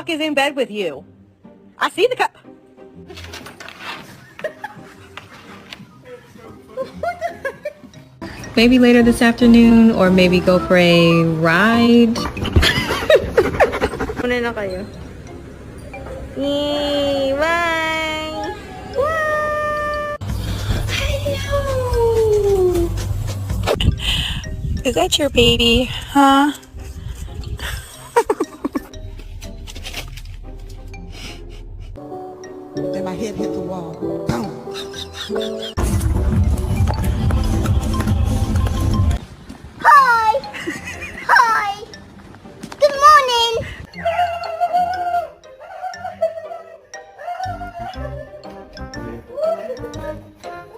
fuck is in bed with you? I see the cup. Maybe later this afternoon or maybe go for a ride. Muna na kayo. Yay! Bye! Bye! Hello! Is that your baby, huh? Then my head hit the wall. Boom.